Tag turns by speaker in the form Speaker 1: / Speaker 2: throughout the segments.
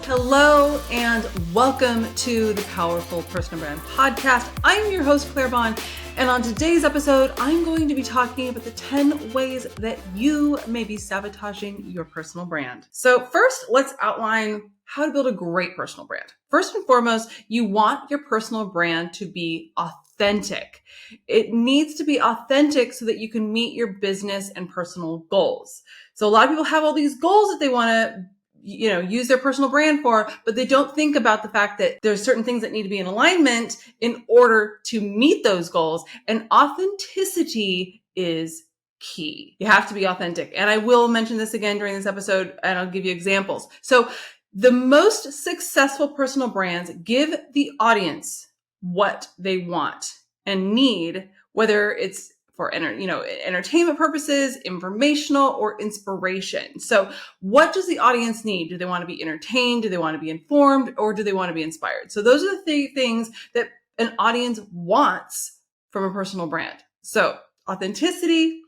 Speaker 1: Hello and welcome to the Powerful Personal Brand Podcast. I'm your host, Claire Bahn, and on today's episode, I'm going to be talking about the 10 ways that you may be sabotaging your personal brand. So first, let's outline how to build a great personal brand. First and foremost, you want your personal brand to be authentic. It needs to be authentic so that you can meet your business and personal goals. So a lot of people have all these goals that they want to use their personal brand for, but they don't think about the fact that there's certain things that need to be in alignment in order to meet those goals. And authenticity is key. You have to be authentic. And I will mention this again during this episode, and I'll give you examples. So the most successful personal brands give the audience what they want and need, whether it's for entertainment purposes, informational, or inspiration. So what does the audience need? Do they want to be entertained? Do they want to be informed? Or do they want to be inspired? So those are the things that an audience wants from a personal brand. So authenticity,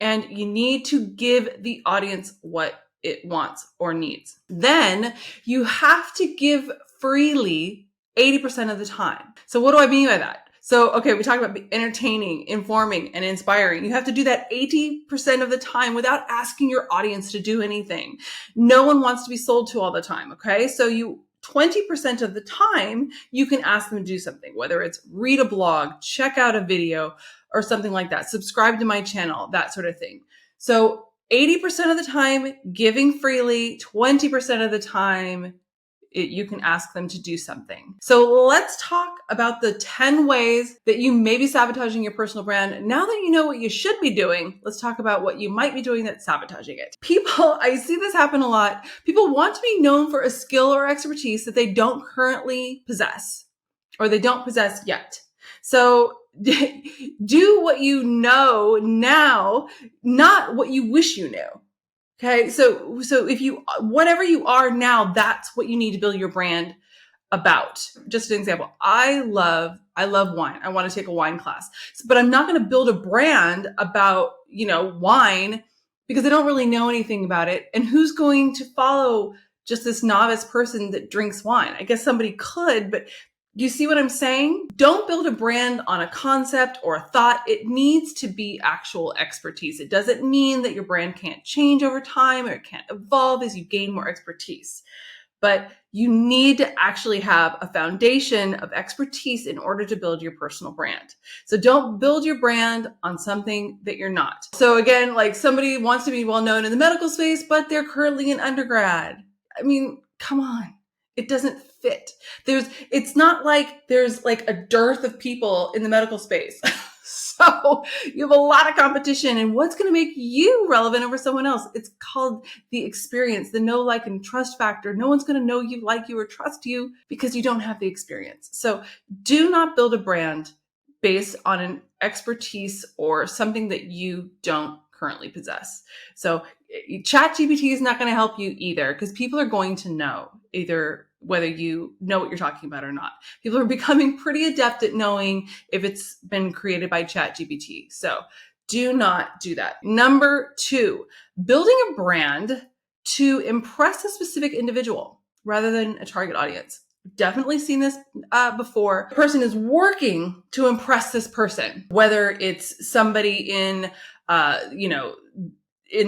Speaker 1: and you need to give the audience what it wants or needs. Then you have to give freely 80% of the time. So what do I mean by that? So, okay, we talked about entertaining, informing, and inspiring. You have to do that 80% of the time without asking your audience to do anything. No one wants to be sold to all the time, okay? So 20% of the time, you can ask them to do something, whether it's read a blog, check out a video, or something like that. Subscribe to my channel, that sort of thing. So 80% of the time, giving freely, 20% of the time, you can ask them to do something. So let's talk about the 10 ways that you may be sabotaging your personal brand. Now that you know what you should be doing, let's talk about what you might be doing that's sabotaging it. I see this happen a lot. People want to be known for a skill or expertise that they don't currently possess, or they don't possess yet. So do what you know now, not what you wish you knew. Okay. So if whatever you are now, that's what you need to build your brand about. Just an example. I love wine. I want to take a wine class, but I'm not going to build a brand about, wine because I don't really know anything about it. And who's going to follow just this novice person that drinks wine? I guess somebody could, but you see what I'm saying? Don't build a brand on a concept or a thought. It needs to be actual expertise. It doesn't mean that your brand can't change over time or it can't evolve as you gain more expertise. But you need to actually have a foundation of expertise in order to build your personal brand. So don't build your brand on something that you're not. So again, like somebody wants to be well known in the medical space, but they're currently an undergrad. I mean, come on. It doesn't fit. It's not like there's like a dearth of people in the medical space. So you have a lot of competition, and what's going to make you relevant over someone else? It's called the experience, the know, like, and trust factor. No one's going to know you, like you, or trust you because you don't have the experience. So do not build a brand based on an expertise or something that you don't currently possess. So ChatGPT is not going to help you either, because people are going to know either whether you know what you're talking about or not. People are becoming pretty adept at knowing if it's been created by ChatGPT. So do not do that. Number 2, building a brand to impress a specific individual rather than a target audience. Definitely seen this before. The person is working to impress this person, whether it's somebody in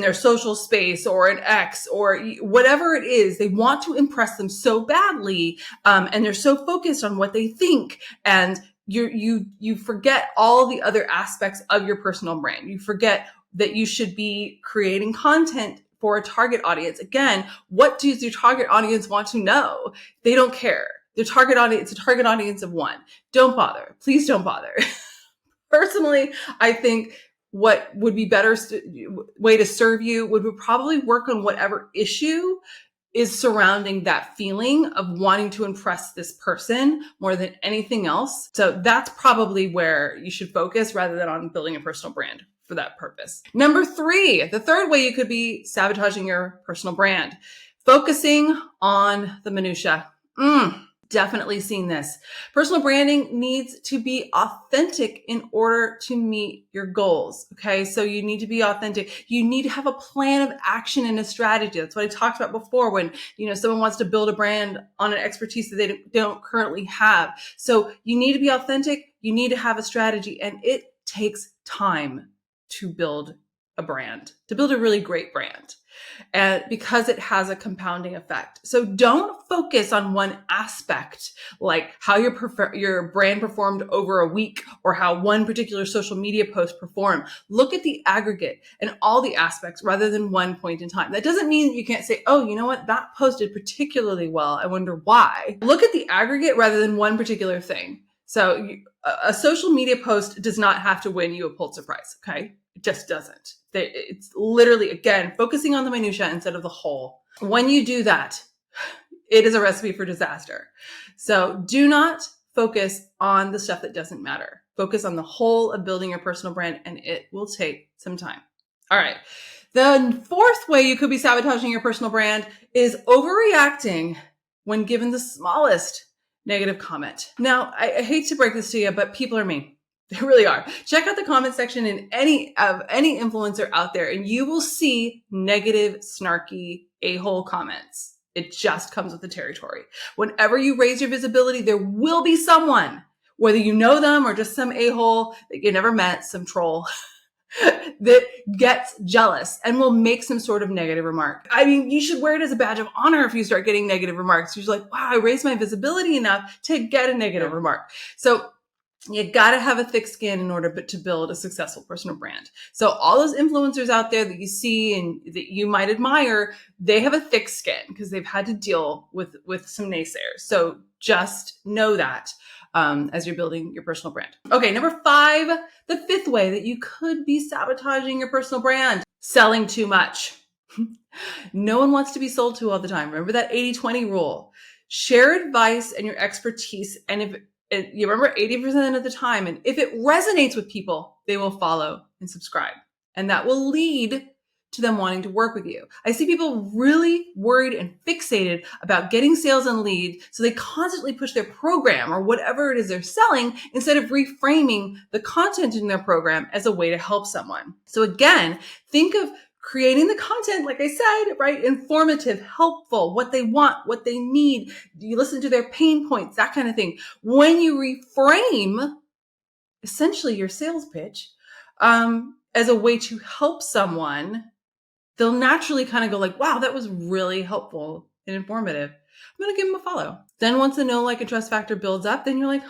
Speaker 1: their social space or an ex or whatever it is. They want to impress them so badly, and they're so focused on what they think, and you forget all the other aspects of your personal brand. You forget that you should be creating content for a target audience. Again, what does your target audience want to know? They don't care. Their target audience, it's a target audience of 1. Don't bother. Please don't bother. Personally, I think what would be better way to serve you would probably work on whatever issue is surrounding that feeling of wanting to impress this person more than anything else. So that's probably where you should focus rather than on building a personal brand for that purpose. Number 3, the third way you could be sabotaging your personal brand, focusing on the minutia. Definitely seen this. Personal branding needs to be authentic in order to meet your goals. Okay. So you need to be authentic. You need to have a plan of action and a strategy. That's what I talked about before when, someone wants to build a brand on an expertise that they don't currently have. So you need to be authentic. You need to have a strategy, and it takes time to build a brand, to build a really great brand. And because it has a compounding effect. So don't focus on one aspect, like how your brand performed over a week or how one particular social media post performed. Look at the aggregate and all the aspects rather than one point in time. That doesn't mean you can't say, oh, you know what? That post did particularly well. I wonder why. Look at the aggregate rather than one particular thing. So a social media post does not have to win you a Pulitzer Prize, okay? It just doesn't. It's literally, again, focusing on the minutia instead of the whole. When you do that, it is a recipe for disaster. So do not focus on the stuff that doesn't matter. Focus on the whole of building your personal brand, and it will take some time. All right. The fourth way you could be sabotaging your personal brand is overreacting when given the smallest negative comment. Now, I hate to break this to you, but people are mean. They really are. Check out the comment section in any influencer out there, and you will see negative, snarky, a-hole comments. It just comes with the territory. Whenever you raise your visibility, there will be someone, whether you know them or just some a-hole that you never met, some troll, that gets jealous and will make some sort of negative remark. I mean, you should wear it as a badge of honor if you start getting negative remarks. You're like, wow, I raised my visibility enough to get a negative remark. So you got to have a thick skin in order to build a successful personal brand. So all those influencers out there that you see and that you might admire, they have a thick skin because they've had to deal with some naysayers. So just know that as you're building your personal brand. Okay, number 5, the fifth way that you could be sabotaging your personal brand: selling too much. No one wants to be sold to all the time. Remember that 80-20 rule. Share advice and your expertise, and if you remember 80% of the time, and if it resonates with people, they will follow and subscribe. And that will lead to them wanting to work with you. I see people really worried and fixated about getting sales and leads, so they constantly push their program or whatever it is they're selling instead of reframing the content in their program as a way to help someone. So again, think of creating the content, like I said, right? Informative, helpful, what they want, what they need. You listen to their pain points, that kind of thing. When you reframe essentially your sales pitch as a way to help someone, they'll naturally kind of go like, wow, that was really helpful and informative. I'm going to give them a follow. Then once the know, like, and trust factor builds up, then you're like,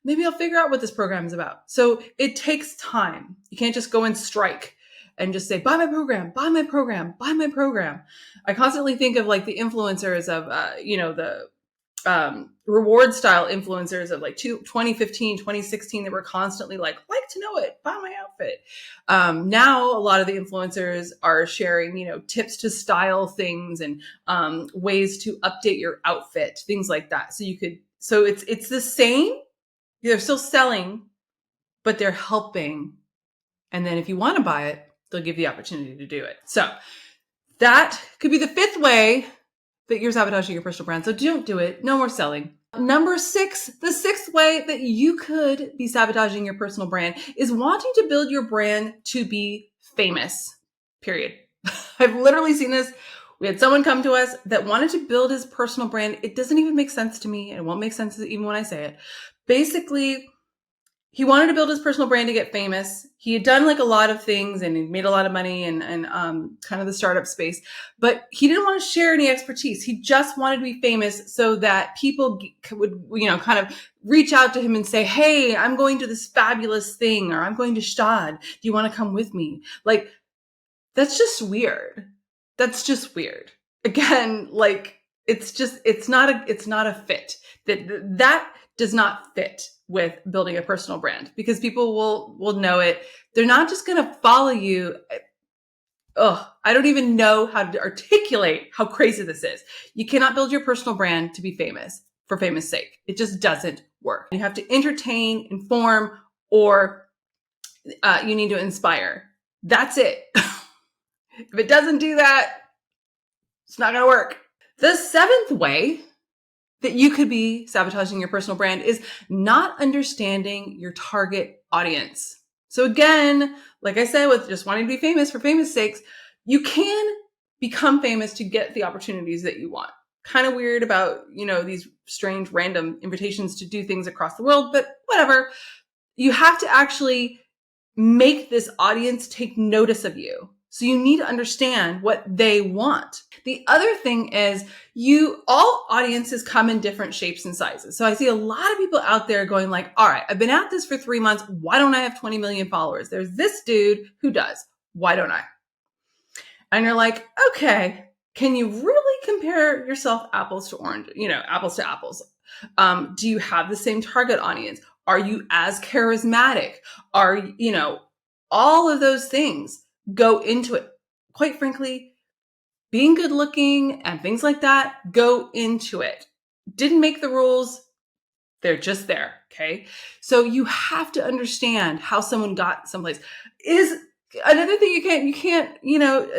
Speaker 1: maybe I'll figure out what this program is about. So it takes time. You can't just go and strike and just say, buy my program, buy my program, buy my program. I constantly think of like the influencers of, the reward style influencers of like 2015, 2016 that were constantly like to know it, buy my outfit. Now a lot of the influencers are sharing, tips to style things and ways to update your outfit, things like that. So it's the same. They're still selling, but they're helping. And then if you want to buy it, they'll give you the opportunity to do it. So that could be the fifth way that you're sabotaging your personal brand. So don't do it. No more selling. Number 6, the sixth way that you could be sabotaging your personal brand is wanting to build your brand to be famous, period. I've literally seen this. We had someone come to us that wanted to build his personal brand. It doesn't even make sense to me. It won't make sense even when I say it. Basically, he wanted to build his personal brand to get famous. He had done like a lot of things and he made a lot of money and kind of the startup space, but he didn't want to share any expertise. He just wanted to be famous so that people would, kind of reach out to him and say, hey, I'm going to this fabulous thing, or I'm going to Stad. Do you want to come with me? Like, that's just weird. That's just weird. Again, like, it's not a fit. That does not fit with building a personal brand, because people will know it. They're not just going to follow you. I don't even know how to articulate how crazy this is. You cannot build your personal brand to be famous for famous sake. It just doesn't work. You have to entertain, inform, or you need to inspire. That's it. If it doesn't do that, it's not going to work. The 7th way that you could be sabotaging your personal brand is not understanding your target audience. So again, like I said, with just wanting to be famous for famous sakes, you can become famous to get the opportunities that you want. Kind of weird about, these strange random invitations to do things across the world, but whatever. You have to actually make this audience take notice of you. So you need to understand what they want. The other thing is all audiences come in different shapes and sizes. So I see a lot of people out there going like, all right, I've been at this for 3 months. Why don't I have 20 million followers? There's this dude who does. Why don't I? And you're like, okay, can you really compare yourself apples to oranges, apples to apples? Do you have the same target audience? Are you as charismatic? All of those things go into it. Quite frankly, being good looking and things like that go into it. Didn't make the rules. They're just there. Okay. So you have to understand how someone got someplace. Is another thing you can't,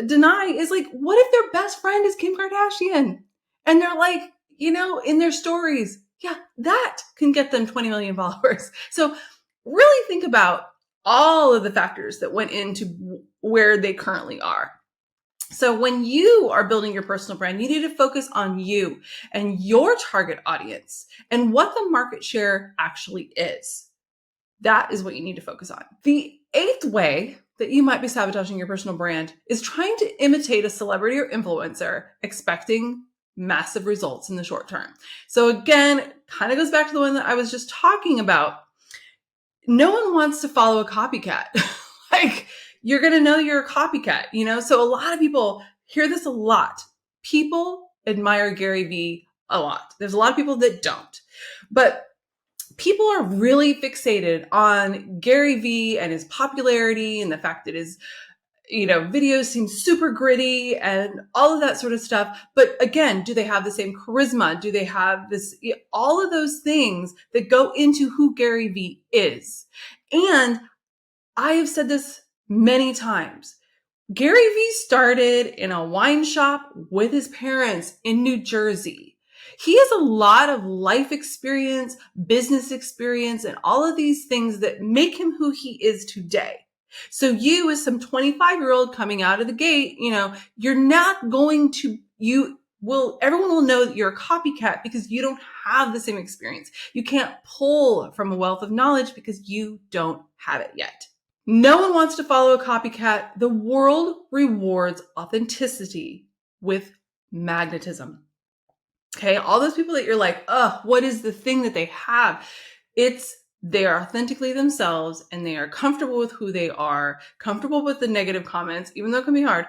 Speaker 1: deny is like, what if their best friend is Kim Kardashian? And they're like, in their stories, yeah, that can get them 20 million followers. So really think about all of the factors that went into where they currently are. So when you are building your personal brand, you need to focus on you and your target audience and what the market share actually is. That is what you need to focus on. The 8th way that you might be sabotaging your personal brand is trying to imitate a celebrity or influencer, expecting massive results in the short term. So again, kind of goes back to the one that I was just talking about. No one wants to follow a copycat. Like, you're going to know you're a copycat, So a lot of people hear this a lot. People admire Gary Vee a lot. There's a lot of people that don't. But people are really fixated on Gary Vee and his popularity and the fact that his, videos seem super gritty and all of that sort of stuff. But again, do they have the same charisma? Do they have this, all of those things that go into who Gary Vee is? And I have said this many times. Gary Vee started in a wine shop with his parents in New Jersey. He has a lot of life experience, business experience, and all of these things that make him who he is today. So you, as some 25-year-old coming out of the gate, you're not going to, everyone will know that you're a copycat because you don't have the same experience. You can't pull from a wealth of knowledge because you don't have it yet. No one wants to follow a copycat. The world rewards authenticity with magnetism. Okay. All those people that you're like, what is the thing that they have? They are authentically themselves and they are comfortable with who they are, comfortable with the negative comments, even though it can be hard.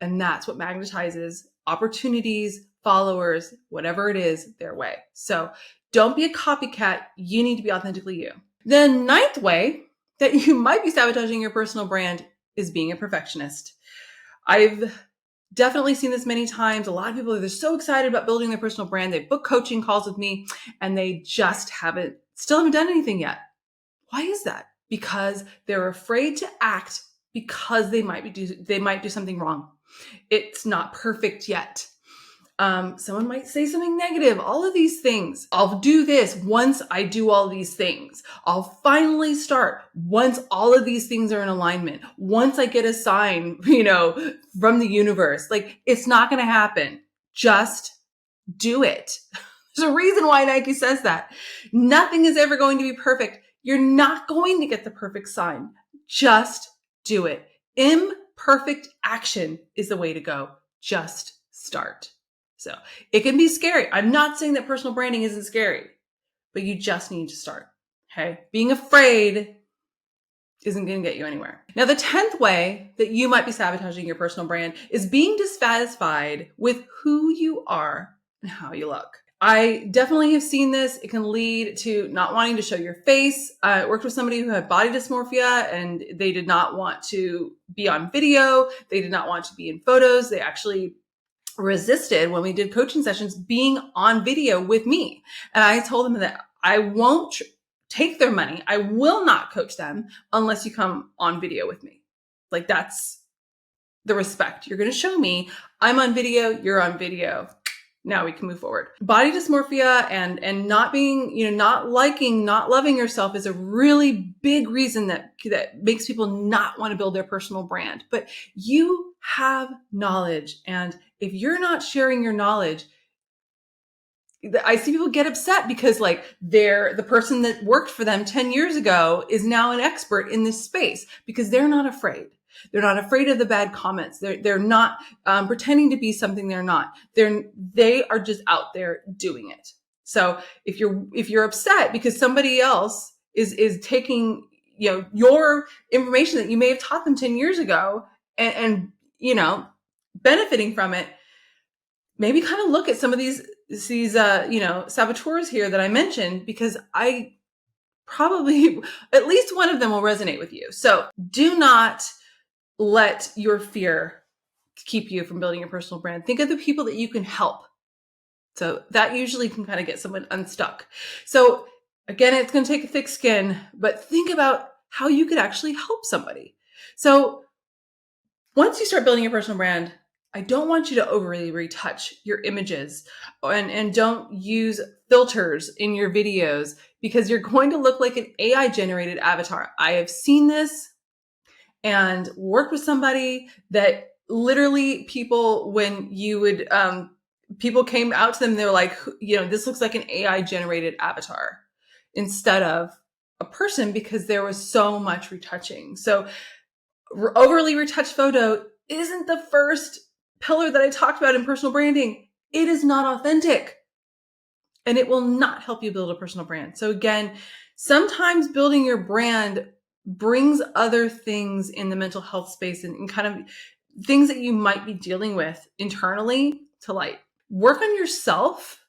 Speaker 1: And that's what magnetizes opportunities, followers, whatever it is, their way. So don't be a copycat. You need to be authentically you. The 9th way that you might be sabotaging your personal brand is being a perfectionist. I've definitely seen this many times. A lot of people, they're so excited about building their personal brand. They book coaching calls with me and they just still haven't done anything yet. Why is that? Because they're afraid to act because they might do something wrong. It's not perfect yet. Someone might say something negative, all of these things. I'll do this once I do all these things. I'll finally start once all of these things are in alignment. Once I get a sign, from the universe, like it's not going to happen. Just do it. There's a reason why Nike says that. Nothing is ever going to be perfect. You're not going to get the perfect sign. Just do it. Imperfect action is the way to go. Just start. So it can be scary. I'm not saying that personal branding isn't scary, but you just need to start. Okay. Being afraid isn't going to get you anywhere. Now, the 10th way that you might be sabotaging your personal brand is being dissatisfied with who you are and how you look. I definitely have seen this. It can lead to not wanting to show your face. I worked with somebody who had body dysmorphia and they did not want to be on video. They did not want to be in photos. They actually resisted when we did coaching sessions being on video with me. And I told them that I won't take their money. I will not coach them unless you come on video with me. Like that's the respect you're going to show me. I'm on video. You're on video. Now we can move forward. Body dysmorphia and not being, not liking, not loving yourself is a really big reason that makes people not want to build their personal brand. But you have knowledge. And if you're not sharing your knowledge, I see people get upset because the person that worked for them 10 years ago is now an expert in this space because they're not afraid. They're not afraid of the bad comments. They're not pretending to be something they're not. They are just out there doing it. So if you're upset because somebody else is taking your information that you may have taught them 10 years ago and benefiting from it, maybe kind of look at some of these saboteurs here that I mentioned, because I probably at least one of them will resonate with you. So do not let your fear keep you from building your personal brand. Think of the people that you can help. So that usually can kind of get someone unstuck. So again, it's going to take a thick skin, but think about how you could actually help somebody. So once you start building your personal brand, I don't want you to overly retouch your images and don't use filters in your videos because you're going to look like an AI generated avatar. I have seen this and worked with somebody that literally when you would, people came out to them, they were like, this looks like an AI generated avatar instead of a person because there was so much retouching. So overly retouched photo isn't the first pillar that I talked about in personal branding. It is not authentic and it will not help you build a personal brand. So again, sometimes building your brand brings other things in the mental health space and kind of things that you might be dealing with internally to light. Work on yourself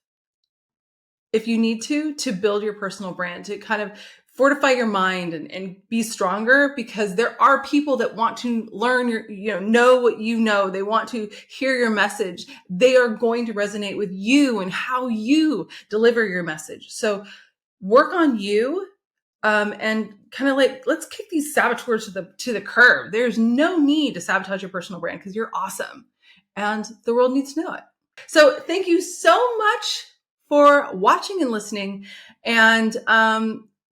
Speaker 1: if you need to build your personal brand, to kind of fortify your mind and be stronger, because there are people that want to learn know what you know. They want to hear your message. They are going to resonate with you and how you deliver your message. So work on you, and kind of let's kick these saboteurs to the curb. There's no need to sabotage your personal brand because you're awesome and the world needs to know it. So thank you so much for watching and listening. And,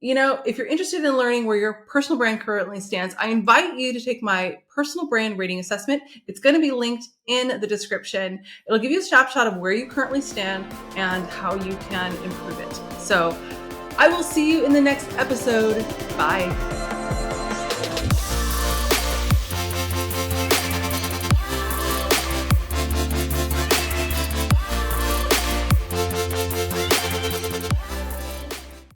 Speaker 1: if you're interested in learning where your personal brand currently stands, I invite you to take my personal brand rating assessment. It's going to be linked in the description. It'll give you a snapshot of where you currently stand and how you can improve it. So I will see you in the next episode. Bye.